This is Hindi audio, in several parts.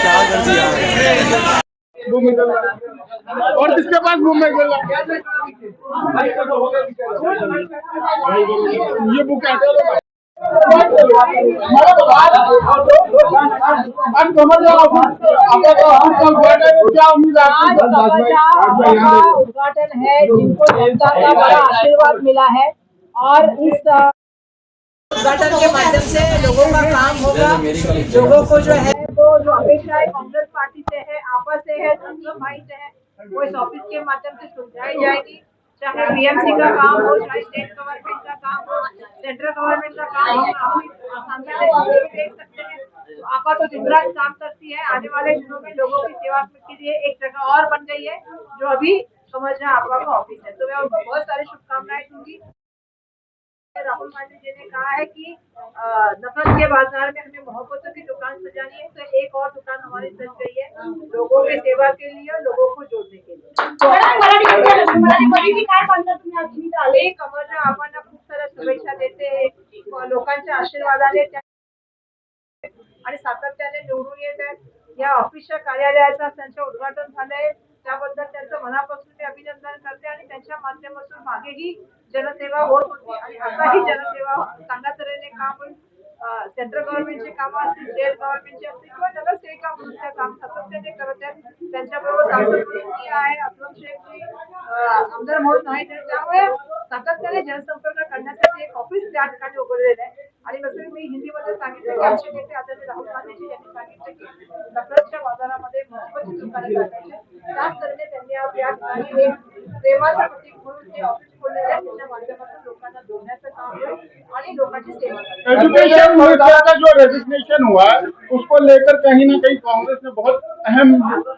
क्या कर दिया और किसके पास घूमने के ये बुक क्या उद्घाटन है जिनको जनता का बड़ा आशीर्वाद मिला है और इस उद्घाटन के माध्यम से लोगों का काम होगा। लोगों को जो है वो जो अपेक्षाएं कांग्रेस पार्टी से है, आपस से है, संगम भाई से है, वो इस ऑफिस के माध्यम से सुलझाई जाएगी। चाहे बीएमसी का काम हो, चाहे स्टेट गवर्नमेंट का काम हो, सेंट्रल गवर्नमेंट का काम हो, आप देख सकते हैं आपा तो दिन रात काम करती है। आने वाले दिनों में लोगों की सेवा के लिए एक जगह और बन गई है जो अभी समझना आपका का ऑफिस है। तो मैं उनको बहुत सारी शुभकामनाएं दूंगी। राहुल गांधी जी ने कहा है कि नफरत के बाजार में हमें मोहब्बतों की दुकान सजानी है, तो एक और दुकान हमारी सज गई है लोगों की सेवा के लिए और लोगों को जोड़ने के लिए। आम्हाला खूप साऱ्या शुभेच्छा देते लोकांच्या आशीर्वादाने आणि सातत्याने निवडून येत आहेत। या ऑफिसच्या कार्यालयाचं त्यांचं उद्घाटन झालंय त्याबद्दल त्यांचं मनापासून मी अभिनंदन करते आणि त्यांच्या माध्यमातून मागेही जनसेवा होत होती आणि आताही जनसेवा चांगल्या तऱ्हेने काम होईल। सेंट्रल गव्हर्नमेंटचे काम असतील, स्टेट गव्हर्नमेंटचे असतील किंवा नगरसेविका म्हणून ते काम सातत्याने करत आहेत। त्यांच्याबरोबर सांसद आहे, असलम शेखजी आमदार म्हणून आहेत, त्यामुळे सातत्याने जनसंपर्क करण्यासाठी एक ऑफिस त्या ठिकाणी उघडलेलं आहे। आणि जसं मी हिंदीमध्ये सांगितलं की आमचे नेते आदरणीय राहुल गांधीजी यांनी सांगितलं की नफरतच्या बाजारामध्ये मोहब्बतची दुकाने टाकायची, त्याच तऱ्हेने त्यांनी आज या ठिकाणी एक प्रेमाचं प्रतीक म्हणून हे ऑफिस खोललेलं आहे, त्याच्या माध्यमातून लोकांना जोडण्याचं काम होईल आणि लोकांची सेवा करेल। एजुकेशन मोर्चा का जो रजिस्ट्रेशन हुआ उसको लेकर कहीं ना कहीं कांग्रेस ने बहुत अहम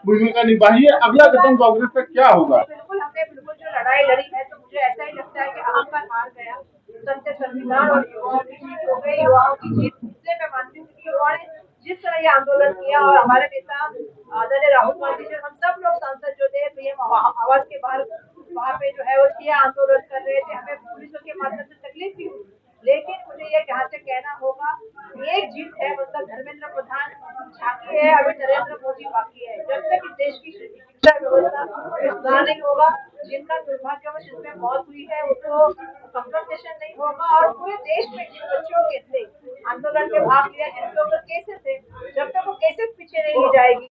भूमिका निभाई है। अगला कदम कांग्रेस का क्या होगा? बिल्कुल हमने बिल्कुल जो लड़ाई लड़ी है तो मुझे ऐसा ही लगता है कि अहंकार हार गया, सत्य संविधान और युवाओं की जीत हो गई। युवाओं की जीत इसलिए मैं मानती हूँ कि युवाओं ने जिस तरह ये आंदोलन किया और हमारे नेता आदरणीय राहुल गांधी जी, हम सब लोग सांसद जो थे तो ये आवाज के बाहर वहाँ पे जो है वो ये आंदोलन कर रहे थे। हमें पुलिसों के माध्यम से तकलीफ भी हुई, लेकिन मुझे ये यहाँ से कहना होगा एक जीत है, मतलब धर्मेंद्र प्रधान बाकी है, अभी नरेंद्र मोदी बाकी है। जब तक इस देश की शिक्षा व्यवस्था सुधार नहीं होगा, जिनका दुर्भाग्यवश इसमें मौत हुई है उनको कंपनसेशन नहीं होगा और पूरे देश में जिन बच्चों के थे आंदोलन में भाग लिया, जिनके ऊपर केसेस है, जब तक वो केसेस पीछे नहीं ली जाएगी,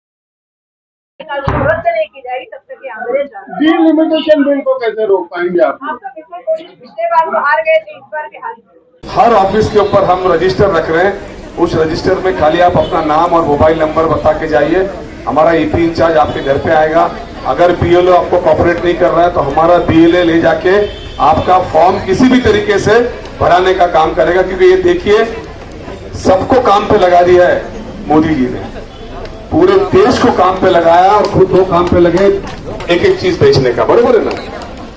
रद्द नहीं की जाएगी, तब तक ये आंदोलन जाएगा। डिलिमिटेशन बिल को कैसे रोक पाएंगे आप? हम तो बिल्कुल कोशिश, पिछले बार तो हार गए थे, इस बार के हार गए। हर ऑफिस के ऊपर हम रजिस्टर रख रहे हैं। उस रजिस्टर में खाली आप अपना नाम और मोबाइल नंबर बता के जाइए, हमारा ईपी इंचार्ज आपके घर पे आएगा। अगर बीएलओ आपको कॉपरेट नहीं कर रहा है तो हमारा बीएलए ले जाके आपका फॉर्म किसी भी तरीके से भराने का काम करेगा। क्योंकि ये देखिए सबको काम पे लगा दिया है मोदी जी ने, पूरे देश को काम पे लगाया और खुद वो काम पे लगे एक एक चीज बेचने का। बरोबर है ना?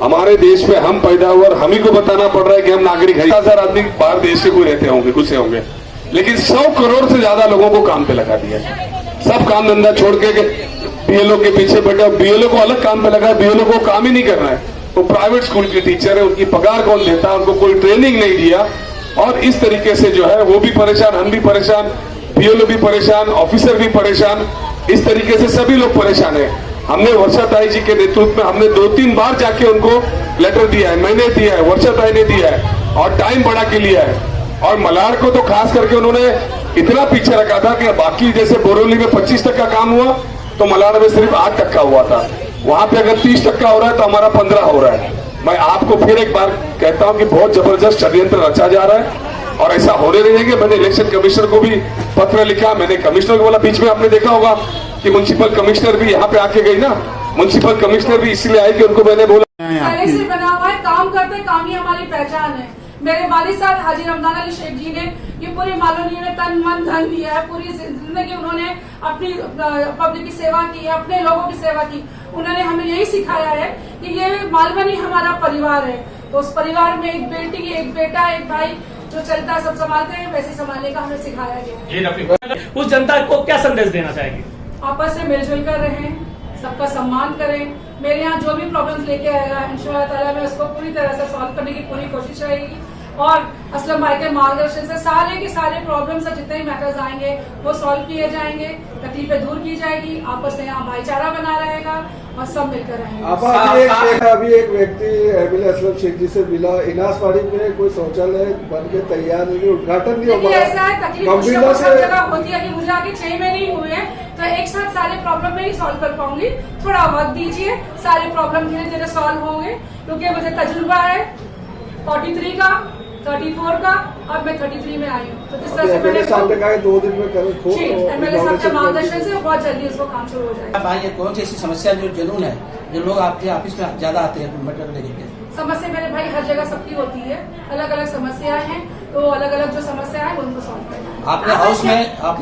हमारे देश में हम पैदा हुए और हम ही को बताना पड़ रहा है कि हम नागरिक हैं। 1000 आदमी बाहर देश के कोई रहते होंगे, कुछ से होंगे, लेकिन 100 करोड़ से ज्यादा लोगों को काम पे लगा दिया। सब काम धंधा छोड़ के बीएलओ के पीछे बैठे, बीएलओ को अलग काम पे लगा, बीएलओ को काम ही नहीं करना है। वो प्राइवेट स्कूल की टीचर है, उनकी पगार कौन देता है, उनको कोई ट्रेनिंग नहीं दिया। और इस तरीके से जो है वो भी परेशान, हम भी परेशान, बीएलओ भी परेशान, ऑफिसर भी परेशान, इस तरीके से सभी लोग परेशान है। हमने वर्षा ताई जी के नेतृत्व में हमने 2-3 बार जाके उनको लेटर दिया है, मैंने दिया है, वर्षा ताई ने दिया है और टाइम बढ़ा के लिया है। और मलाड को तो खास करके उन्होंने इतना पीछे रखा था कि बाकी जैसे बोरोली में 25% काम हुआ तो मलाड में सिर्फ 8% हुआ था। वहां पे अगर 30% हो रहा है तो हमारा 15 हो रहा है। मैं आपको फिर एक बार कहता हूं कि बहुत जबरदस्त षड्यंत्र रचा जा रहा है और ऐसा होने नहीं देंगे। मैंने इलेक्शन कमिश्नर को भी पत्र लिखा, मैंने कमिश्नर को बोला, बीच में आपने देखा होगा कि म्युनिसिपल कमिश्नर भी यहाँ पे आके गई ना, म्युनिसिपल कमिश्नर भी इसलिए आई कि उनको मैंने बोला पहले से बना हुआ है, काम करते काम ही हमारी पहचान है। मेरे वालिद साहब हाजी रमजान अली शेख जी ने ये पूरी मालवनी में तन मन धन दिया है, पूरी जिंदगी उन्होंने अपनी पब्लिक की सेवा की है, अपने लोगों की सेवा की। उन्होंने हमें यही सिखाया है कि ये मालवनी हमारा परिवार है, तो उस परिवार में एक बेटी, एक बेटा, एक भाई जो चलता है सब संभालते हैं, वैसे संभालने का हमें सिखाया गया। उस जनता को क्या संदेश देना चाहेंगे? आपस से मिलजुल कर रहें, सबका सम्मान करें। मेरे यहाँ जो भी प्रॉब्लम्स लेके आएगा इंशाअल्लाह ताला मैं उसको पूरी तरह से सॉल्व करने की पूरी कोशिश रहेगी। और असलम भाई के मार्गदर्शन से सारे के सारे प्रॉब्लम्स जितने मैटर्स आएंगे वो सॉल्व किए जाएंगे, तकलीफें दूर की जाएगी, आपस में यहाँ भाईचारा बना रहेगा और सब मिलकर रहेंगे। अभी एक व्यक्ति एमएलए असलम शेख जी से मिला, इनासवाड़ी में कोई शौचालय बन के तैयार नहीं, उद्घाटन नहीं देखिए हो ऐसा है, तकलीफ गंभीरता सब से जगह होती है कि मुझे आगे 6 महीने ही हुए हैं तो एक साथ सारे प्रॉब्लम नहीं सॉल्व कर पाऊंगी, थोड़ा वक्त दीजिए, सारे प्रॉब्लम धीरे धीरे सॉल्व होंगे, क्योंकि मुझे तजुर्बा है 43 का, 34 का, अब मैं 33 में आई हूँ। तो जिस तरह से मैंने सामने कहा 2 दिन में करो एमएलए साहब के मार्गदर्शन से बहुत जल्दी उसको काम शुरू हो जाएगा। भाई ये कौन सी ऐसी समस्या जो जुनून है जो लोग आपके ऑफिस में ज्यादा आते हैं मटर लेके? समस्या मेरे भाई हर जगह सबकी होती है, अलग अलग समस्याएं हैं, तो अलग अलग जो समस्या है उनको सॉल्व करना है। आपने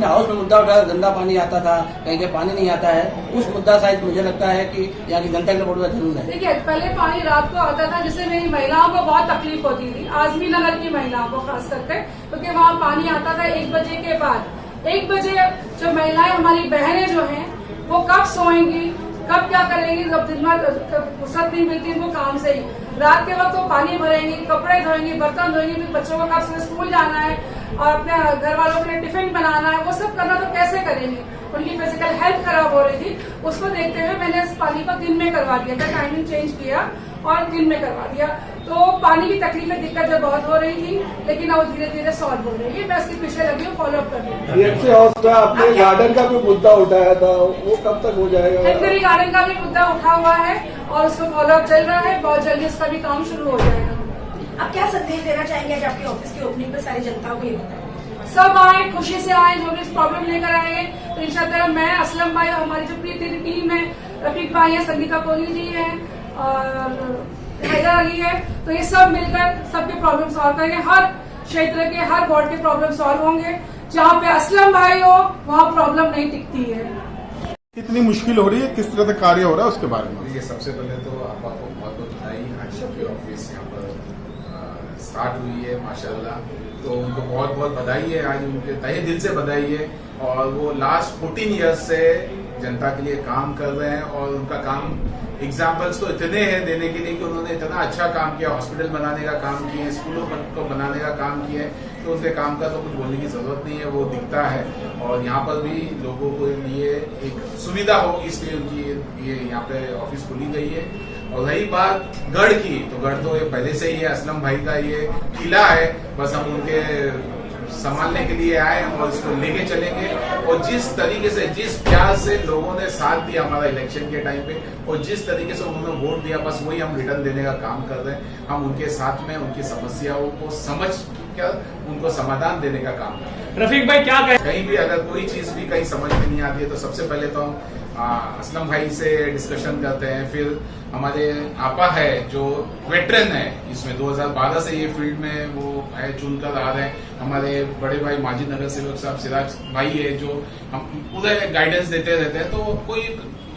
हाउस में मुद्दा उठाया, गंदा पानी आता था, कहीं के पानी नहीं आता है, उस मुद्दा शायद मुझे लगता है कि यानी जनता के लिए बहुत बड़ा जुनून है। देखिए पहले पानी रात को आता था जिससे मेरी महिलाओं को बहुत तकलीफ होती थी, आजमी नगर की महिलाओं को खास करके, क्योंकि वहाँ पानी आता था 1 बजे के बाद। 1 बजे जो महिलाएं हमारी बहनें जो हैं वो कब सोएंगी, कब क्या करेंगी, जब दिन भर फुर्सत नहीं मिलती उनको काम से ही, रात के वक्त वो पानी भरेंगी, कपड़े धोएंगी, बर्तन धोएंगी, फिर बच्चों को कब स्कूल जाना है और अपने घर वालों के लिए टिफिन बनाना है, वो सब करना तो कैसे करेंगे, उनकी फिजिकल हेल्थ खराब हो रही थी। उसको देखते हुए मैंने इस पानी को दिन में करवा दिया था, टाइमिंग चेंज किया और दिन में करवा दिया। तो पानी की तकलीफें दिक्कत जब बहुत हो रही थी, लेकिन अब धीरे धीरे सॉल्व हो रही है, मैं इसके पीछे लगी हूँ, फॉलो अप कर रही हूँ। आपने गार्डन का भी मुद्दा उठाया था, वो कब तक हो जाएगा? हेडगरी गार्डन का भी मुद्दा उठा हुआ है और उसको फॉलो अप चल रहा है, बहुत जल्दी उसका भी काम शुरू हो जाएगा। आप क्या संदेश देना चाहेंगे आज आपके ऑफिस की ओपनिंग पर सारी जनता को? ये बताएं। सब आए, खुशी से आए, जो भी इस प्रॉब्लम लेकर आएंगे तो इंशाल्लाह मैं, असलम भाई और हमारी जो पूरी टीम है, रफीक भाई है, संगीता कोहली जी है और हैदर अली है, तो ये सब मिलकर सबके प्रॉब्लम सॉल्व करेंगे। हर क्षेत्र के हर वार्ड के प्रॉब्लम सॉल्व होंगे, जहाँ पे असलम भाई हो वहाँ प्रॉब्लम नहीं टिकती है। कितनी मुश्किल हो रही है, किस तरह से कार्य हो रहा है उसके बारे में? ये सबसे पहले तो आपको बहुत बहुत बधाई, आज आपके ऑफिस यहाँ पर स्टार्ट हुई है माशाल्लाह, तो उनको बहुत बहुत बधाई है, आज उनके तहे दिल से बधाई है। और वो लास्ट 14 ईयर्स से जनता के लिए काम कर रहे हैं और उनका काम एग्जाम्पल्स तो इतने हैं देने के लिए कि उन्होंने इतना अच्छा काम किया, हॉस्पिटल बनाने का काम किया, स्कूलों को बनाने का काम किया है, तो उनके काम का तो कुछ बोलने की जरूरत नहीं है, वो दिखता है। और यहाँ पर भी लोगों के लिए एक सुविधा हो इसलिए उनकी ये यहाँ पे ऑफिस खुली गई है। और रही बात गढ़ की, तो गढ़ तो ये पहले से ही है, असलम भाई का ये किला है, बस हम उनके संभालने के लिए आए और इसको लेके चलेंगे। और जिस तरीके से, जिस प्यार से लोगों ने साथ दिया हमारा इलेक्शन के टाइम पे और जिस तरीके से उन्होंने वोट दिया, बस वही हम रिटर्न देने का काम कर रहे हैं। हम उनके साथ में उनकी समस्याओं को समझ कर उनको समाधान देने का काम कर रहे हैं। रफीक भाई क्या कहें? कहीं भी अगर कोई चीज भी कहीं समझ में नहीं आती है तो सबसे पहले तो हम असलम भाई से डिस्कशन करते हैं। फिर हमारे आपा है जो वेटरन है इसमें, 2012 से ये फील्ड में वो है, चुनकर आ रहे हैं। हमारे बड़े भाई माजी नगर सेवक साहब सिराज भाई है जो हम पूरे गाइडेंस देते रहते हैं, तो कोई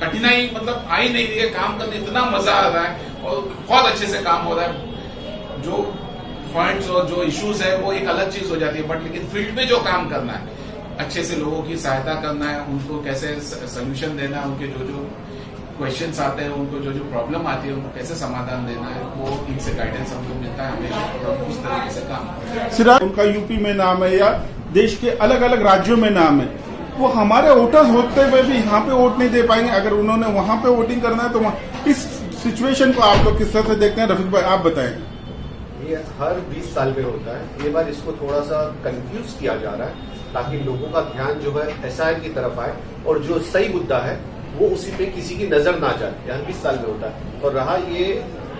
कठिनाई मतलब आई नहीं रही है, काम करने इतना मजा आ रहा है और बहुत अच्छे से काम हो रहा है। जो फंड्स और जो इश्यूज है वो एक अलग चीज हो जाती है, बट लेकिन फील्ड में जो काम करना है, अच्छे से लोगों की सहायता करना है, उनको कैसे सोल्यूशन देना है, उनके जो क्वेश्चंस आते हैं, उनको जो प्रॉब्लम आती है उनको कैसे समाधान देना है, वो इनसे गाइडेंस हमको मिलता है हमेशा और उस तरीके से काम करते हैं। सिराज, उनका यूपी में नाम है या देश के अलग अलग राज्यों में नाम है, वो हमारे वोटर्स होते हुए भी यहाँ पे वोट नहीं दे पाएंगे। अगर उन्होंने वहाँ पे वोटिंग करना है तो इस सिचुएशन को आप लोग किस तरह से देखते हैं? रफीक भाई आप बताएं। ये हर 20 साल में होता है, ये बार इसको थोड़ा सा कंफ्यूज किया जा रहा है ताकि लोगों का ध्यान जो है एसआईआर की तरफ आए और जो सही मुद्दा है वो उसी पे किसी की नजर ना जाए। हर 20 साल में होता है। और रहा ये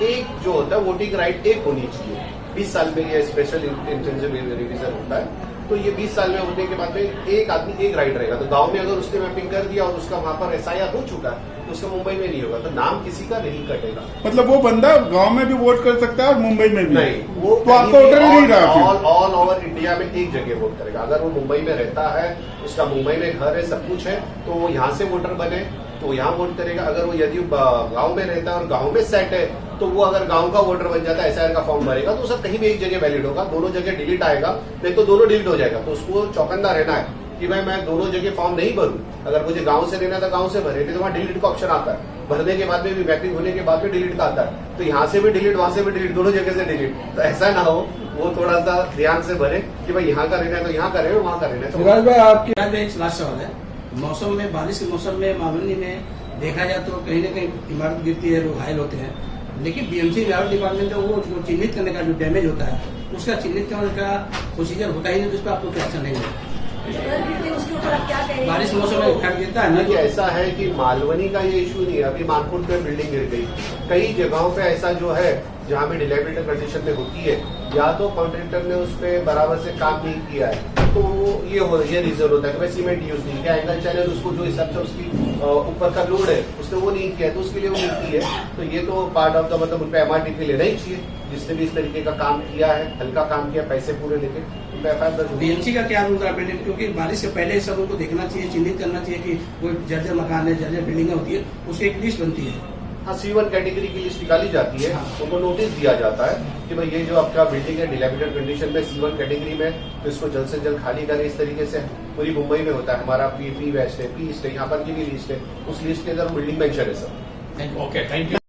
एक जो होता है वोटिंग राइट एक होनी चाहिए, 20 साल में ये स्पेशल इंटेंसिव रिवीजन होता है, तो ये 20 साल में होने के बाद में एक आदमी एक राइट रहेगा। तो गांव में अगर उसने मैपिंग कर दिया और उसका वहां पर एसआईआर हो चुका है तो उसका मुंबई में नहीं होगा, तो नाम किसी का नहीं कटेगा। मतलब वो बंदा गांव में भी वोट कर सकता है और मुंबई में भी नहीं, वो तो आपका वोटर ही नहीं रहा। ऑल ओवर इंडिया में एक जगह वोट करेगा। अगर वो मुंबई में रहता है, उसका मुंबई में घर है, सब कुछ है, तो वो यहाँ से वोटर बने तो यहाँ वोट करेगा। अगर वो यदि गांव में रहता है और गांव में सेट है तो वो अगर गांव का वोटर बन जाता है, एसआईआर का फॉर्म भरेगा तो सब कहीं भी एक जगह वैलिड होगा। दोनों जगह डिलीट आएगा, नहीं तो दोनों डिलीट हो जाएगा। तो उसको चौकन्ना रहना है कि भाई मैं दोनों जगह फॉर्म नहीं भरूं। अगर मुझे गांव से लेना तो गांव से भरे, नहीं तो वहाँ डिलीट का ऑप्शन आता है। भरने के बाद में भी मैपिंग होने के बाद में डिलीट का आता है, तो यहाँ से भी डिलीट, वहां से भी डिलीट, दोनों जगह से डिलीट। तो ऐसा ना हो, वो थोड़ा सा ध्यान से भरे कि भाई यहाँ का रहना है तो यहाँ का रहे, वहाँ का रहना है तो विराज भाई आपकी मेरा भी एक लास्ट सवाल है। मौसम में, बारिश के मौसम में मालूनी में देखा जाए तो कहीं न कहीं इमारत गिरती है, लोग घायल होते हैं, लेकिन बीएमसी इमारत डिपार्टमेंट है वो जो चिन्हित करने का जो डैमेज होता है उसका चिन्हित करने का प्रोसीजर होता ही नहीं, तो उस पर आपको क्या एक्शन लेंगे? अगर गिरते उसके ऊपर आप क्या करेंगे? बारिश के मौसम में घर गिरता है ना, देखिए ऐसा है कि मालवनी का ये इशू नहीं है, अभी मानपुर पे बिल्डिंग गिर गई, कई जगहों पे ऐसा जो है जहाँ पे डिलेबिलिटी कंडीशन में होती है, या तो कॉन्ट्रैक्टर ने उस पर बराबर से काम नहीं किया है, तो ये रीजन होता है कि भाई सीमेंट यूज नहीं किया, एंगल चैनल उसको जो हिसाब से उसकी ऊपर का लोड है उसने वो नहीं किया, तो उसके लिए वो मिलती है। तो ये तो पार्ट ऑफ द मतलब उन पर MRTP लेना ही चाहिए, जिसने भी इस तरीके का काम किया है, हल्का काम किया, पैसे पूरे लेके उन पर FIR दर्ज होगी। बीएमसी का क्या रूल था बिल्डिंग, क्योंकि बारिश से पहले सब उनको देखना चाहिए, चिन्हित करना चाहिए कि कोई जर्जर मकान है, जर्जर बिल्डिंग होती है, उसकी एक लिस्ट बनती है। हाँ, C1 कैटेगरी की लिस्ट निकाली जाती है, उनको नोटिस दिया जाता है कि भाई ये जो आपका बिल्डिंग है डिलेबिलिटेड कंडीशन में C1 कैटेगरी में, तो इसको जल्द से जल्द खाली करें। इस तरीके से पूरी मुंबई में होता है, हमारा पी वेस्ट है, पी ईस्ट है, यहाँ पर की भी लिस्ट है, उस लिस्ट के अंदर बिल्डिंग मेंशन है सर। Okay, thank you.